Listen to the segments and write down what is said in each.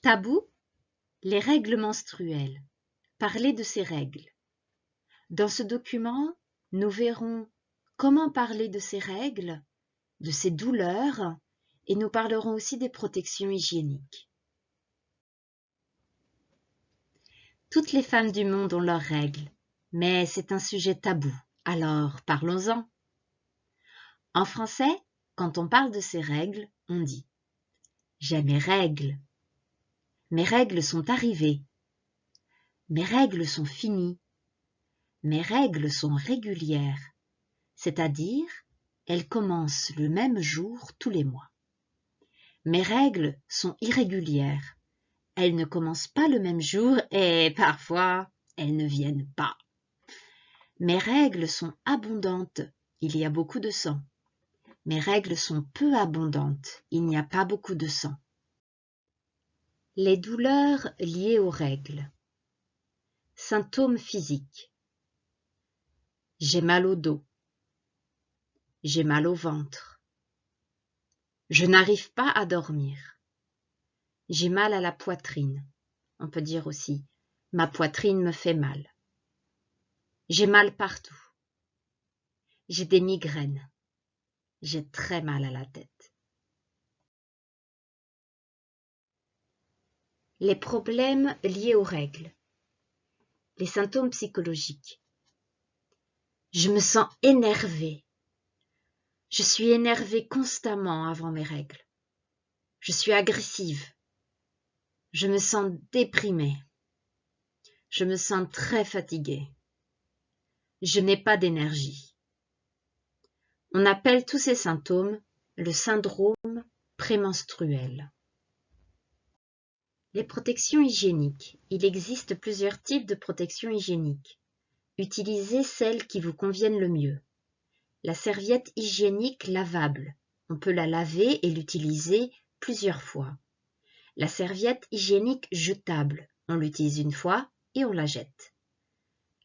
Tabou, les règles menstruelles. Parler de ces règles. Dans ce document, nous verrons comment parler de ces règles, de ces douleurs, et nous parlerons aussi des protections hygiéniques. Toutes les femmes du monde ont leurs règles, mais c'est un sujet tabou, alors parlons-en. En français, quand on parle de ces règles, on dit « j'ai mes règles ». Mes règles sont arrivées. Mes règles sont finies. Mes règles sont régulières, c'est-à-dire elles commencent le même jour tous les mois. Mes règles sont irrégulières. Elles ne commencent pas le même jour et parfois elles ne viennent pas. Mes règles sont abondantes. Il y a beaucoup de sang. Mes règles sont peu abondantes. Il n'y a pas beaucoup de sang. Les douleurs liées aux règles. Symptômes physiques. J'ai mal au dos. J'ai mal au ventre. Je n'arrive pas à dormir. J'ai mal à la poitrine. On peut dire aussi « ma poitrine me fait mal ». J'ai mal partout. J'ai des migraines. J'ai très mal à la tête. Les problèmes liés aux règles. Les symptômes psychologiques. Je me sens énervée. Je suis énervée constamment avant mes règles. Je suis agressive. Je me sens déprimée. Je me sens très fatiguée. Je n'ai pas d'énergie. On appelle tous ces symptômes le syndrome prémenstruel. Les protections hygiéniques. Il existe plusieurs types de protections hygiéniques. Utilisez celles qui vous conviennent le mieux. La serviette hygiénique lavable. On peut la laver et l'utiliser plusieurs fois. La serviette hygiénique jetable. On l'utilise une fois et on la jette.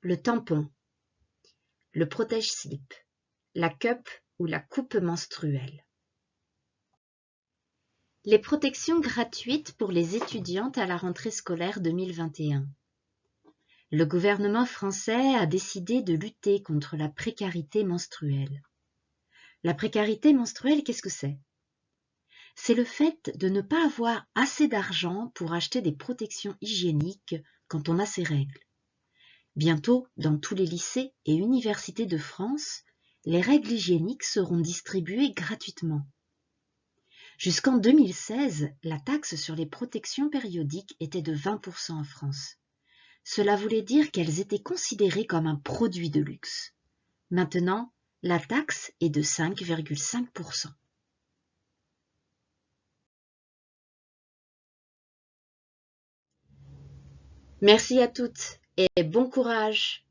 Le tampon. Le protège-slip. La cup ou la coupe menstruelle. Les protections gratuites pour les étudiantes à la rentrée scolaire 2021. Le gouvernement français a décidé de lutter contre la précarité menstruelle. La précarité menstruelle, qu'est-ce que c'est? C'est le fait de ne pas avoir assez d'argent pour acheter des protections hygiéniques quand on a ses règles. Bientôt, dans tous les lycées et universités de France, les règles hygiéniques seront distribuées gratuitement. Jusqu'en 2016, la taxe sur les protections périodiques était de 20% en France. Cela voulait dire qu'elles étaient considérées comme un produit de luxe. Maintenant, la taxe est de 5,5%. Merci à toutes et bon courage!